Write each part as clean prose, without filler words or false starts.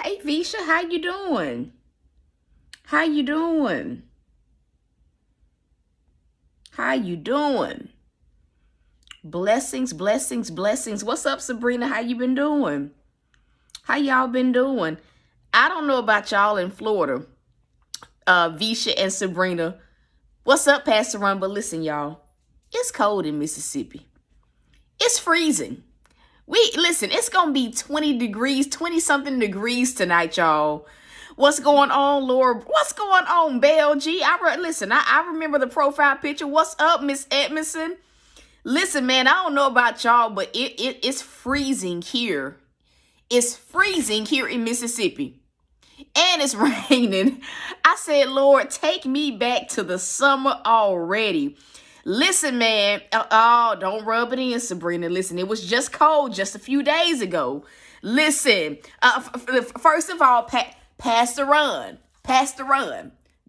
Hey, Visha, how you doing? How you doing? How you doing? Blessings, blessings, blessings. What's up, Sabrina? How you been doing? How y'all been doing? I don't know about y'all in Florida, Visha and Sabrina. What's up, Pastor Ron? But listen, y'all, it's cold in Mississippi. It's freezing. Listen, it's going to be 20 degrees, 20-something degrees tonight, y'all. What's going on, Lord? What's going on, Belle G? I remember the profile picture. What's up, Miss Edmondson? Listen, man, I don't know about y'all, but it's freezing here. It's freezing here in Mississippi. And it's raining. I said, Lord, take me back to the summer already. Listen, man. Don't rub it in, Sabrina. Listen, it was just cold just a few days ago. Listen, first of all, Pastor Ron.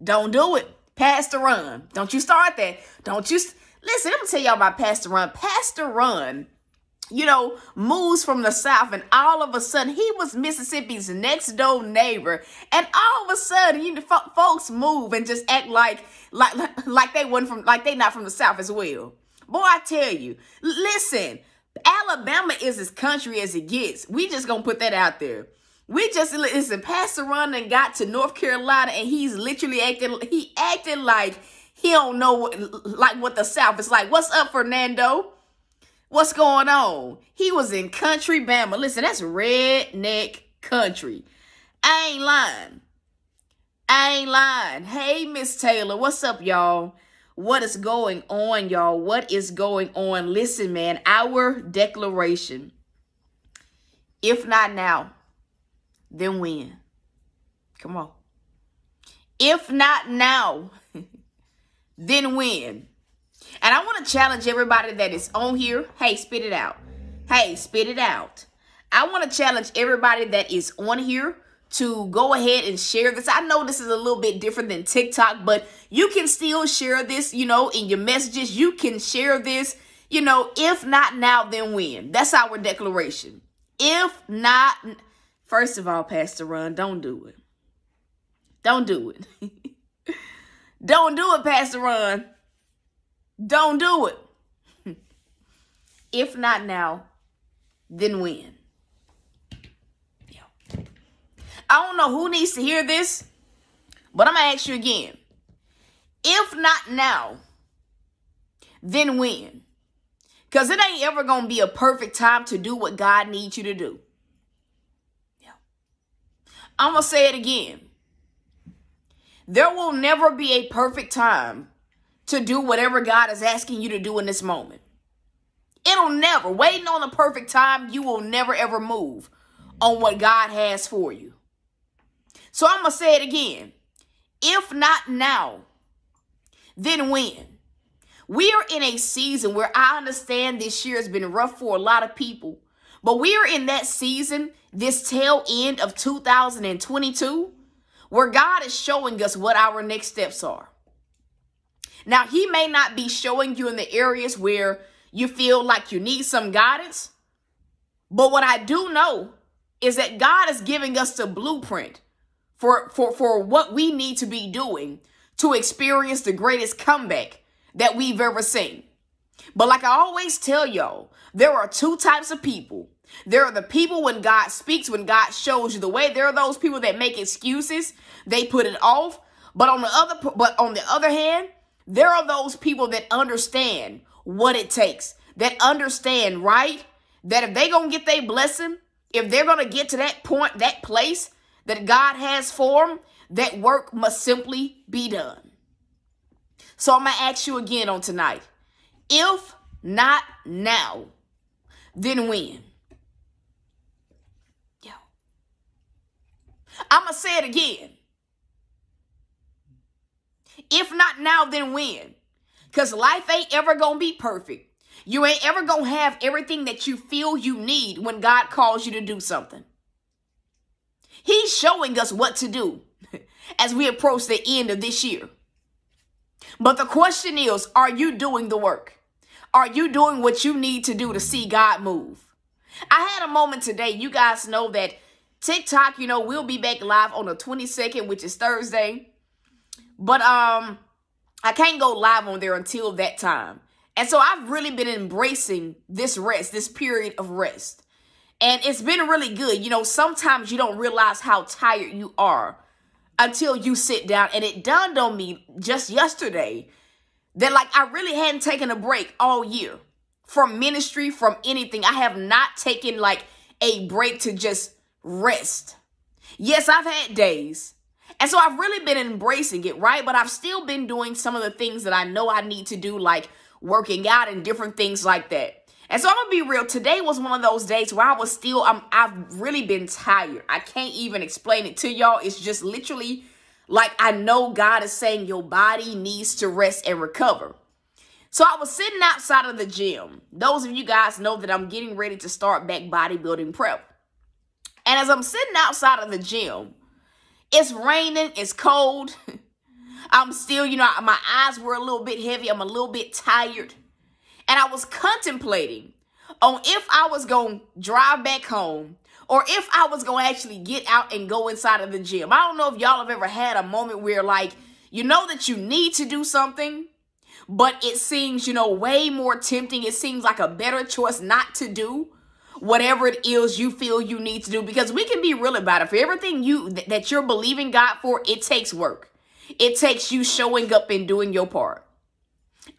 Don't do it. Pastor Ron. Don't you start that. Listen, let me tell y'all about Pastor Ron. Pastor Ron, moves from the South, and all of a sudden he was Mississippi's next door neighbor, and all of a sudden folks move and just act like they not from the South as well. Boy, I tell you, listen, Alabama is as country as it gets. We just gonna put that out there. Listen, Pastor Ron done got to North Carolina, and he's literally acting like he don't know what the South is like. What's up, Fernando? What's going on? He was in country Bama. Listen, that's redneck country. I ain't lying. Hey, Miss Taylor, what's up, y'all? What is going on, y'all? What is going on? Listen, man, our declaration. If not now, then when? Come on. If not now, then when? And I want to challenge everybody that is on here. Hey, spit it out. Hey, spit it out. I want to challenge everybody that is on here to go ahead and share this. I know this is a little bit different than TikTok, but you can still share this, in your messages. You can share this, if not now, then when? That's our declaration. If not, first of all, Pastor Ron, don't do it. Don't do it. Don't do it, Pastor Ron. Don't do it. If not now, then when? Yeah. I don't know who needs to hear this, but I'm going to ask you again. If not now, then when? Because it ain't ever going to be a perfect time to do what God needs you to do. Yeah. I'm going to say it again. There will never be a perfect time to do whatever God is asking you to do in this moment. It'll never. Waiting on the perfect time, you will never ever move on what God has for you. So I'm going to say it again. If not now, then when? We are in a season where I understand this year has been rough for a lot of people, but we are in that season, this tail end of 2022, where God is showing us what our next steps are. Now, he may not be showing you in the areas where you feel like you need some guidance. But what I do know is that God is giving us the blueprint for what we need to be doing to experience the greatest comeback that we've ever seen. But like I always tell y'all, there are two types of people. There are the people when God speaks, when God shows you the way. There are those people that make excuses. They put it off. But on the other hand, there are those people that understand what it takes, that understand, right? That if they're going to get their blessing, if they're going to get to that point, that place that God has for them, that work must simply be done. So I'm going to ask you again on tonight. If not now, then when? Yeah. I'm going to say it again. If not now, then when? Because life ain't ever going to be perfect. You ain't ever going to have everything that you feel you need when God calls you to do something. He's showing us what to do as we approach the end of this year. But the question is, are you doing the work? Are you doing what you need to do to see God move? I had a moment today. You guys know that TikTok, we'll be back live on the 22nd, which is Thursday. But I can't go live on there until that time. And so I've really been embracing this rest, this period of rest. And it's been really good. Sometimes you don't realize how tired you are until you sit down. And it dawned on me just yesterday that I really hadn't taken a break all year from ministry, from anything. I have not taken a break to just rest. Yes, I've had days. And so I've really been embracing it, right? But I've still been doing some of the things that I know I need to do, like working out and different things like that. And so I'm going to be real. Today was one of those days where I've really been tired. I can't even explain it to y'all. It's just literally I know God is saying your body needs to rest and recover. So I was sitting outside of the gym. Those of you guys know that I'm getting ready to start back bodybuilding prep. And as I'm sitting outside of the gym, it's raining, it's cold. I'm still, my eyes were a little bit heavy. I'm a little bit tired. And I was contemplating on if I was going to drive back home or if I was going to actually get out and go inside of the gym. I don't know if y'all have ever had a moment where you know that you need to do something, but it seems, way more tempting. It seems like a better choice not to do whatever it is you feel you need to do. Because we can be real about it. For everything that you're believing God for, it takes work. It takes you showing up and doing your part.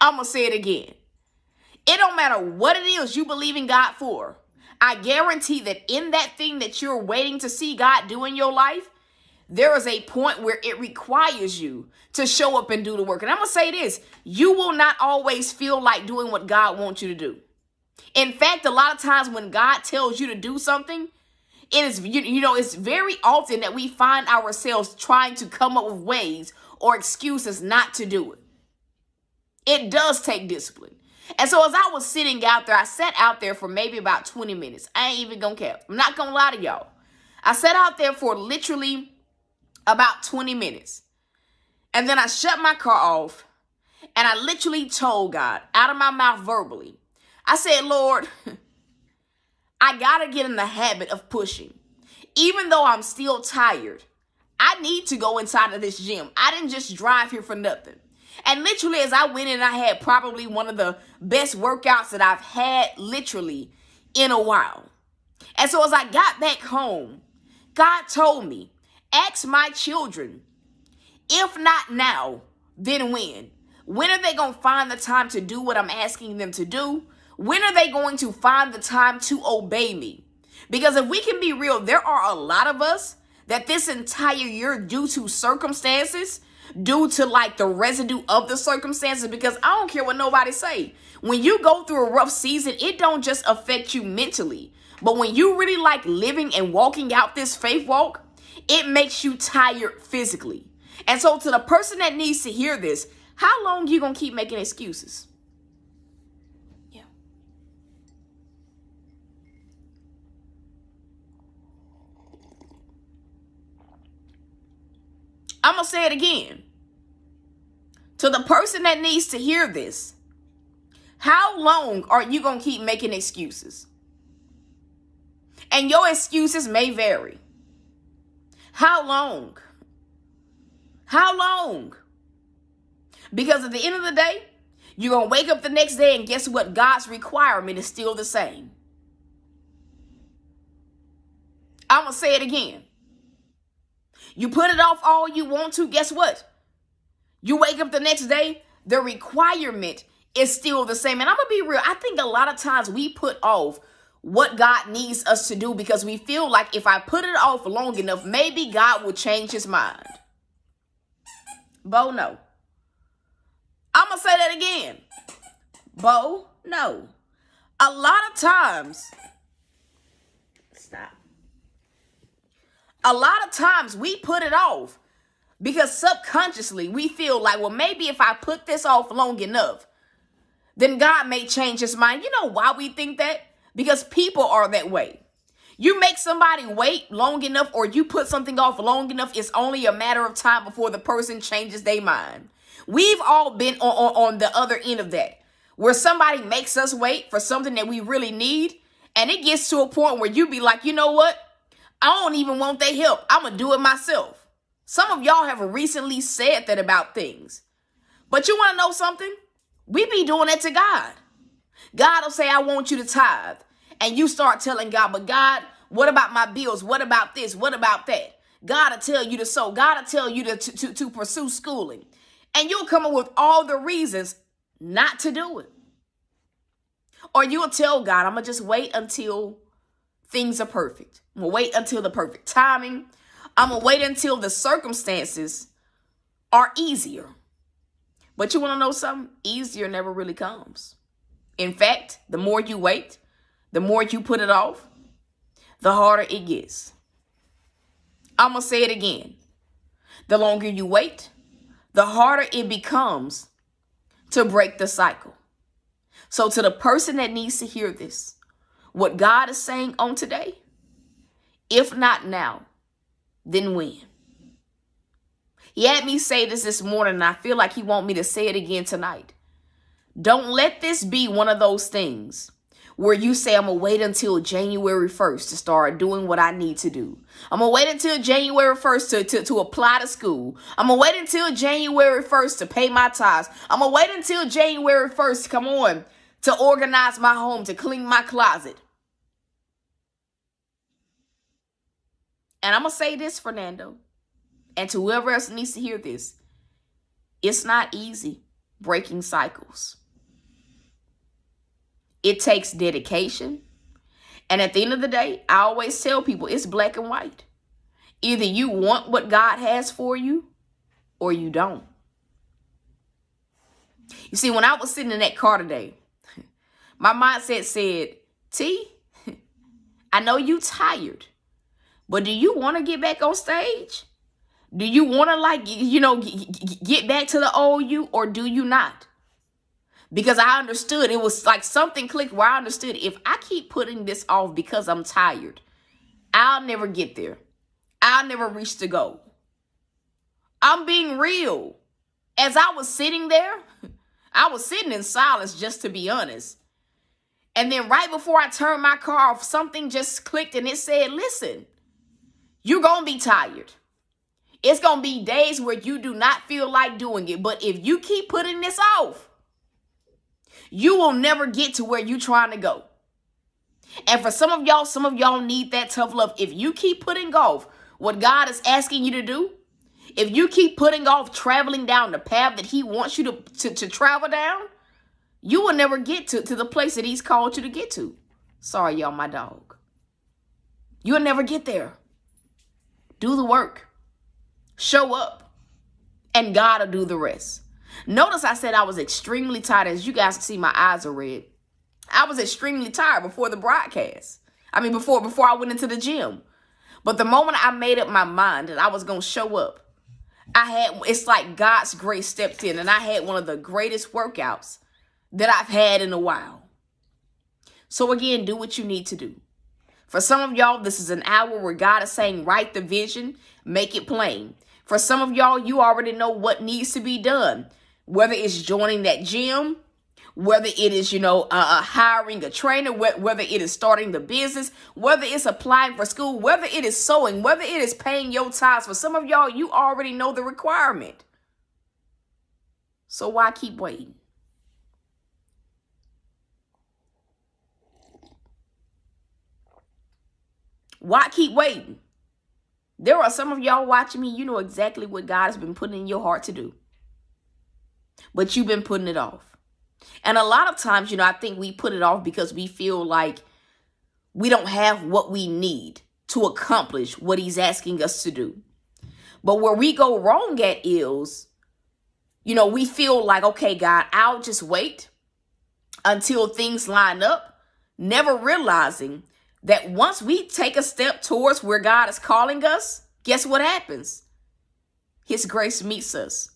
I'm going to say it again. It don't matter what it is you believe in God for. I guarantee that in that thing that you're waiting to see God do in your life, there is a point where it requires you to show up and do the work. And I'm going to say this, you will not always feel like doing what God wants you to do. In fact, a lot of times when God tells you to do something, it is, it's very often that we find ourselves trying to come up with ways or excuses not to do it. It does take discipline. And so as I was sitting out there, I sat out there for maybe about 20 minutes. I ain't even gonna cap. I'm not gonna lie to y'all. I sat out there for literally about 20 minutes. And then I shut my car off and I literally told God out of my mouth verbally, I said, Lord, I gotta get in the habit of pushing. Even though I'm still tired, I need to go inside of this gym. I didn't just drive here for nothing. And literally as I went in, I had probably one of the best workouts that I've had literally in a while. And so as I got back home, God told me, ask my children, if not now, then when? When are they going to find the time to do what I'm asking them to do? When are they going to find the time to obey me? Because if we can be real, there are a lot of us that this entire year, due to circumstances, due to the residue of the circumstances, because I don't care what nobody say. When you go through a rough season, it don't just affect you mentally, but when you really living and walking out this faith walk, it makes you tired physically. And so to the person that needs to hear this, how long you gonna keep making excuses? Yeah. I'm gonna say it again. To the person that needs to hear this, how long are you going to keep making excuses? And your excuses may vary. How long? How long? Because at the end of the day, you're going to wake up the next day and guess what? God's requirement is still the same. I'm going to say it again. You put it off all you want to, guess what? You wake up the next day, the requirement is still the same. And I'm going to be real. I think a lot of times we put off what God needs us to do because we feel like if I put it off long enough, maybe God will change his mind. Bo, no. I'm going to say that again. Bo, no. A lot of times, stop. A lot of times we put it off because subconsciously we feel like, well, maybe if I put this off long enough, then God may change his mind. You know why we think that? Because people are that way. You make somebody wait long enough or you put something off long enough, it's only a matter of time before the person changes their mind. We've all been on the other end of that, where somebody makes us wait for something that we really need. And it gets to a point where you be like, you know what? I don't even want their help. I'm going to do it myself. Some of y'all have recently said that about things. But you want to know something? We be doing that to God. God will say, I want you to tithe. And you start telling God, but God, what about my bills? What about this? What about that? God will tell you to sow. God will tell you to pursue schooling. And you'll come up with all the reasons not to do it. Or you'll tell God, I'm going to just wait until things are perfect. I'm going to wait until the perfect timing. I'm going to wait until the circumstances are easier. But you want to know something? Easier never really comes. In fact, the more you wait, the more you put it off, the harder it gets. I'm going to say it again. The longer you wait, the harder it becomes to break the cycle. So to the person that needs to hear this, what God is saying on today, if not now, then when? He had me say this morning, and I feel like he wants me to say it again tonight. Don't let this be one of those things where you say, I'm going to wait until January 1st to start doing what I need to do. I'm going to wait until January 1st to apply to school. I'm going to wait until January 1st to pay my tithes. I'm going to wait until January 1st, come on, to organize my home, to clean my closet. And I'm going to say this, Fernando, and to whoever else needs to hear this. It's not easy breaking cycles. It takes dedication. And at the end of the day, I always tell people it's black and white. Either you want what God has for you or you don't. You see, when I was sitting in that car today, my mindset said, T, I know you tired, but do you want to get back on stage? Do you want to get back to the old you, or do you not? Because I understood, it was like something clicked where I understood, if I keep putting this off because I'm tired, I'll never get there. I'll never reach the goal. I'm being real. As I was sitting there, I was sitting in silence, just to be honest. And then right before I turned my car off, something just clicked and it said, listen, you're going to be tired. It's going to be days where you do not feel like doing it. But if you keep putting this off, you will never get to where you're trying to go. And for some of y'all need that tough love. If you keep putting off what God is asking you to do, if you keep putting off traveling down the path that he wants you to travel down, you will never get to the place that he's called you to get to. Sorry, y'all, my dog. You'll never get there. Do the work. Show up. And God will do the rest. Notice I said I was extremely tired. As you guys can see, my eyes are red. I was extremely tired before the broadcast. Before I went into the gym. But the moment I made up my mind that I was going to show up, it's like God's grace stepped in, and I had one of the greatest workouts that I've had in a while. So again, do what you need to do. For some of y'all, this is an hour where God is saying, write the vision, make it plain. For some of y'all, you already know what needs to be done. Whether it's joining that gym, whether it is, hiring a trainer, whether it is starting the business, whether it's applying for school, whether it is sewing, whether it is paying your tithes. For some of y'all, you already know the requirement. So why keep waiting? Why keep waiting? There are some of y'all watching me. You know exactly what God has been putting in your heart to do. But you've been putting it off. And a lot of times, I think we put it off because we feel like we don't have what we need to accomplish what he's asking us to do. But where we go wrong at is, we feel like, okay, God, I'll just wait until things line up, never realizing that once we take a step towards where God is calling us, guess what happens? His grace meets us.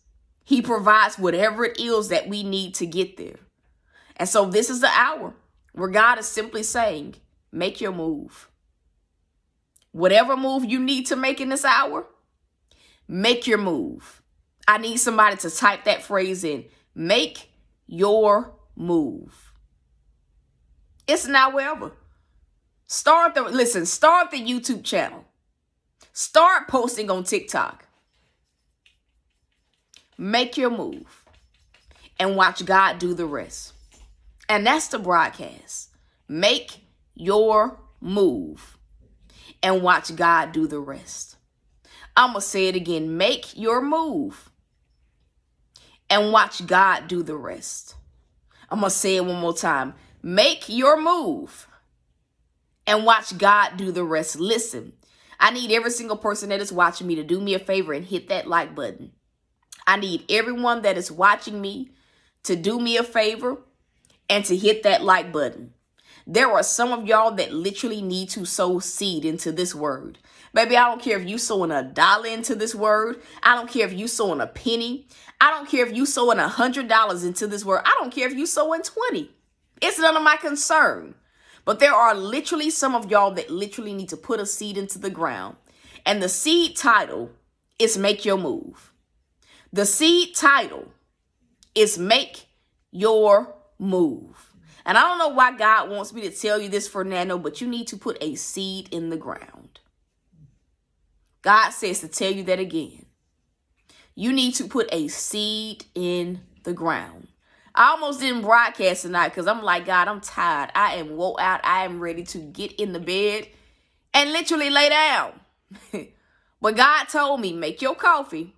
He provides whatever it is that we need to get there. And so this is the hour where God is simply saying, make your move. Whatever move you need to make in this hour, make your move. I need somebody to type that phrase in. Make your move. It's now wherever. Start the YouTube channel. Start posting on TikTok. Make your move and watch God do the rest. And that's the broadcast. Make your move and watch God do the rest. I'm going to say it again. Make your move and watch God do the rest. I'm going to say it one more time. Make your move and watch God do the rest. Listen, I need every single person that is watching me to do me a favor and hit that like button. I need everyone that is watching me to do me a favor and to hit that like button. There are some of y'all that literally need to sow seed into this word. Baby, I don't care if you sowing $1 into this word. I don't care if you sowing a penny. I don't care if you sowing $100 into this word. I don't care if you sowing 20. It's none of my concern. But there are literally some of y'all that literally need to put a seed into the ground. And the seed title is Make Your Move. The seed title is Make Your Move. And I don't know why God wants me to tell you this, Fernando, but you need to put a seed in the ground. God says to tell you that again. You need to put a seed in the ground. I almost didn't broadcast tonight because I'm like, God, I'm tired. I am wore out. I am ready to get in the bed and literally lay down. But God told me, make your coffee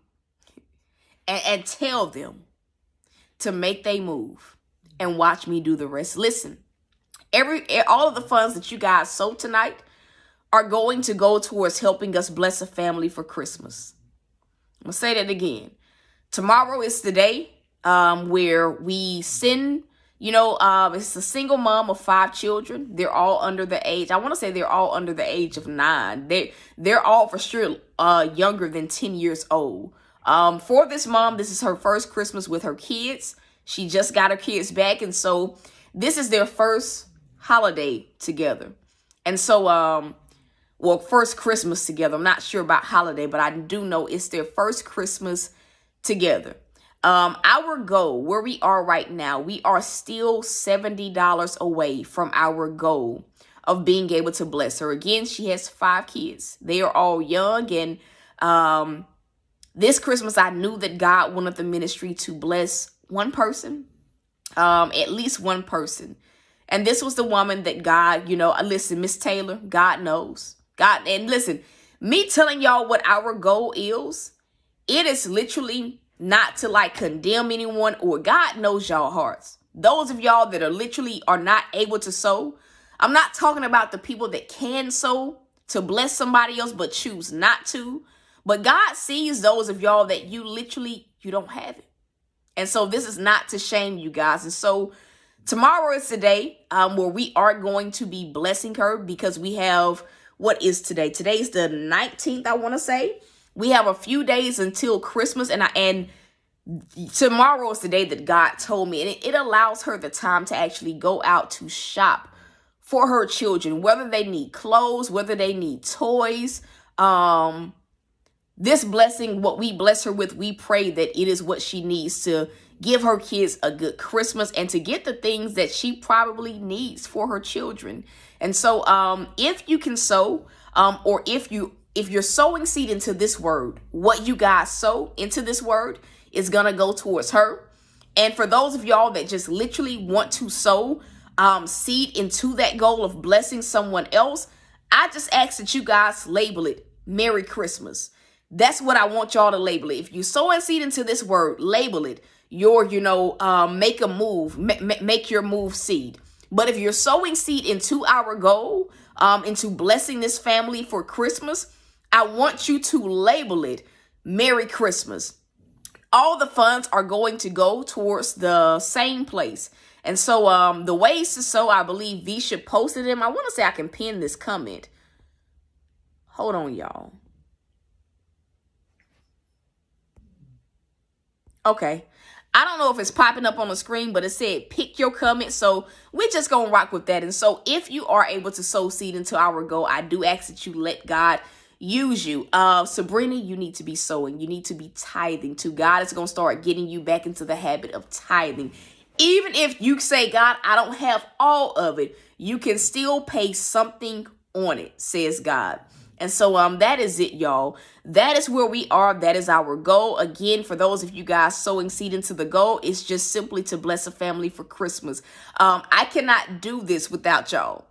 and tell them to make they move and watch me do the rest. Listen, all of the funds that you guys sow tonight are going to go towards helping us bless a family for Christmas. I'm going to say that again. Tomorrow is the day where we send, it's a single mom of 5 children. They're all under the age. I want to say they're all under the age of 9. They're all for sure younger than 10 years old. For this mom, this is her first Christmas with her kids. She just got her kids back. And so this is their first holiday together. And so, first Christmas together. I'm not sure about holiday, but I do know it's their first Christmas together. Our goal, where we are right now, we are still $70 away from our goal of being able to bless her. Again, she has 5 kids. They are all young. And this Christmas, I knew that God wanted the ministry to bless one person, at least one person. And this was the woman that God, listen, Miss Taylor, God knows. God, and listen, me telling y'all what our goal is, it is literally not to condemn anyone, or God knows y'all hearts. Those of y'all that are not able to sow, I'm not talking about the people that can sow to bless somebody else but choose not to. But God sees those of y'all that you don't have it. And so this is not to shame you guys. And so tomorrow is the day where we are going to be blessing her, because we have, what is today? Today's the 19th, I want to say. We have a few days until Christmas, and tomorrow is the day that God told me. And it allows her the time to actually go out to shop for her children, whether they need clothes, whether they need toys. This blessing, what we bless her with, we pray that it is what she needs to give her kids a good Christmas and to get the things that she probably needs for her children. And so if you can sow, or if you're sowing seed into this word, what you guys sow into this word is going to go towards her. And for those of y'all that just literally want to sow seed into that goal of blessing someone else, I just ask that you guys label it Merry Christmas. That's what I want y'all to label it. If you sowing seed into this word, label it your, make a move, make your move seed. But if you're sowing seed into our goal, into blessing this family for Christmas, I want you to label it Merry Christmas. All the funds are going to go towards the same place. And so the ways to sow, I believe Visha posted them. I want to say I can pin this comment. Hold on, y'all. Okay. I don't know if it's popping up on the screen, but it said pick your comment. So we're just going to rock with that. And so if you are able to sow seed into our goal, I do ask that you let God use you. Sabrina, you need to be sowing. You need to be tithing too. God is going to start getting you back into the habit of tithing. Even if you say, God, I don't have all of it, you can still pay something on it, says God. And so that is it, y'all. That is where we are. That is our goal. Again, for those of you guys sowing seed into the goal, it's just simply to bless a family for Christmas. I cannot do this without y'all.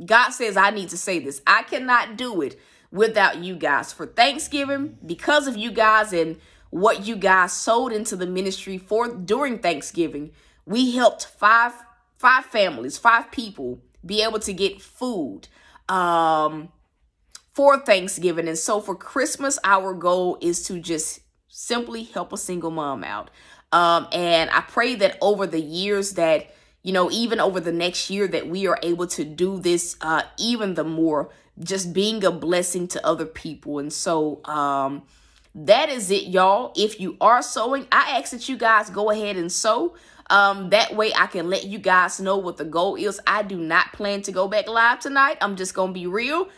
God says I need to say this. I cannot do it without you guys. For Thanksgiving, because of you guys and what you guys sowed into the ministry for during Thanksgiving, we helped five families, 5 people be able to get food for Thanksgiving. And so for Christmas, our goal is to just simply help a single mom out. And I pray that over the years that, even over the next year, that we are able to do this even the more, just being a blessing to other people. And so that is it, y'all. If you are sowing, I ask that you guys go ahead and sow. That way I can let you guys know what the goal is. I do not plan to go back live tonight. I'm just going to be real.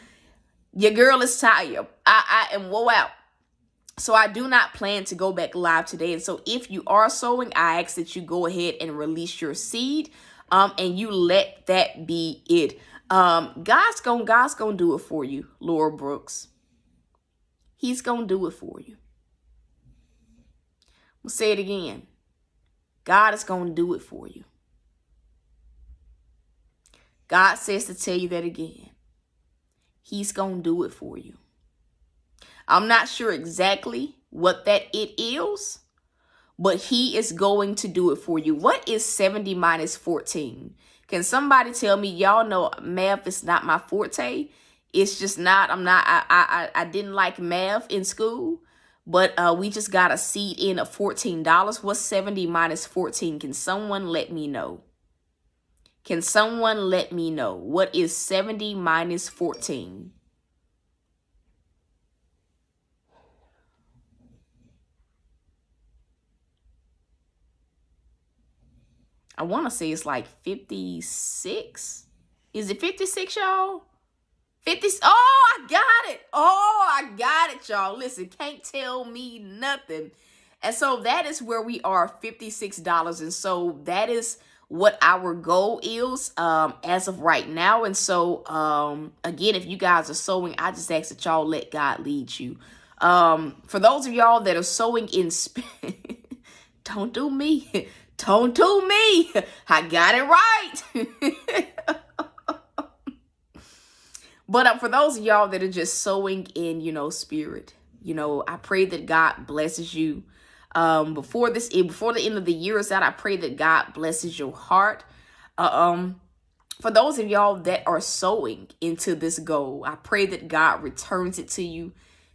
Your girl is tired. I am woe out. So I do not plan to go back live today. And so if you are sowing, I ask that you go ahead and release your seed. And you let that be it. God's gonna do it for you, Laura Brooks. He's gonna do it for you. I'll say it again. God is gonna do it for you. God says to tell you that again. He's going to do it for you. I'm not sure exactly what that it is, but he is going to do it for you. What is 70 minus 14? Can somebody tell me? Y'all know math is not my forte. It's just not. I didn't like math in school, but we just got a seed in of $14. What's 70 minus 14? Can someone let me know? Can someone let me know? What is 70 minus 14? I want to say it's like 56. Is it 56, y'all? 50. Oh, I got it. Oh, I got it, y'all. Listen, can't tell me nothing. And so that is where we are, $56. And so that is what our goal is as of right now. And so, again, if you guys are sowing, I just ask that y'all let God lead you. For those of y'all that are sowing in spirit, don't do me. Don't do me. I got it right. But for those of y'all that are just sowing in, spirit, I pray that God blesses you. Before the end of the year is out, I pray that God blesses your heart. For those of y'all that are sowing into this goal, I pray that God returns it to you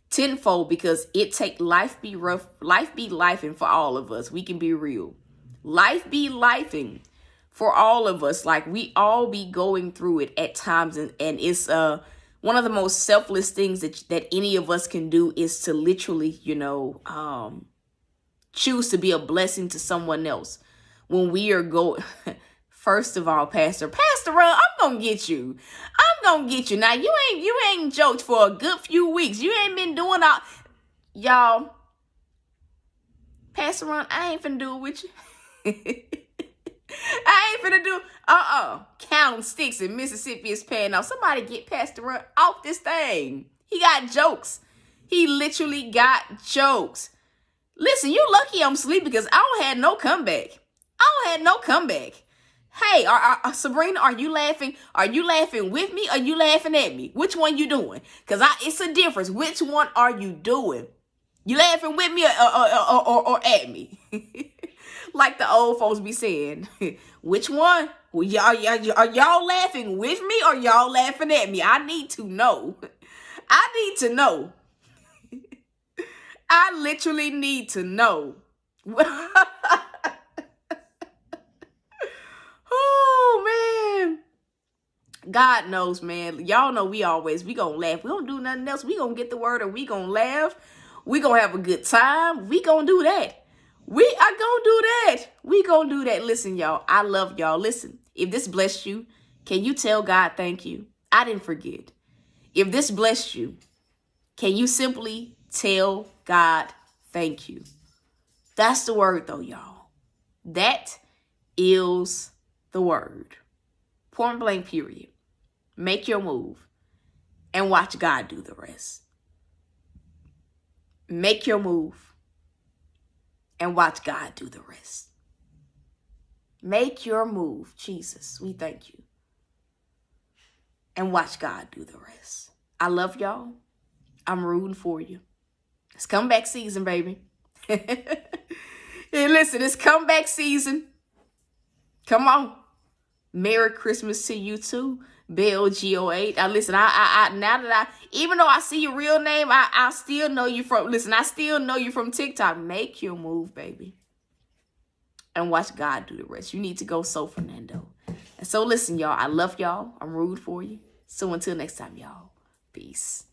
tenfold, because life be rough, life be lifing for all of us. We can be real. Life be lifing for all of us. Like, we all be going through it at times, and it's one of the most selfless things that any of us can do is to literally, choose to be a blessing to someone else when we are going. First of all, Pastor Ron, I'm gonna get you. Now, you ain't joked for a good few weeks. You ain't been doing all, y'all. Pastor Ron, I ain't finna do it with you. I ain't finna do counting sticks in Mississippi is paying off. Somebody get Pastor Ron off this thing. He got jokes. He literally got jokes. Listen, you lucky I'm asleep, because I don't have no comeback. Hey, Sabrina, are you laughing? Are you laughing with me? Or are you laughing at me? Which one you doing? Because it's a difference. Which one are you doing? You laughing with me or at me? Like the old folks be saying. Which one? Well, are y'all laughing with me or y'all laughing at me? I need to know. I literally need to know. Oh, man. God knows, man. Y'all know we gonna laugh. We don't do nothing else. We gonna get the word and we gonna laugh. We gonna have a good time. We gonna do that. We gonna do that. Listen, y'all. I love y'all. Listen, if this blessed you, can you tell God thank you? I didn't forget. If this blessed you, can you simply tell God thank you? That's the word, though, y'all. That is the word. Point blank, period. Make your move. and watch God do the rest. Make your move and watch God do the rest. Make your move, Jesus. We thank you. And watch God do the rest. I love y'all. I'm rooting for you. It's comeback season, baby. Hey, listen, it's comeback season. Come on. Merry Christmas to you too. Bell G08. Listen, I now that even though I see your real name, I still know you from, listen, I still know you from TikTok. Make your move, baby. And watch God do the rest. You need to go so Fernando. And so listen, y'all, I love y'all. I'm rooting for you. So until next time, y'all, peace.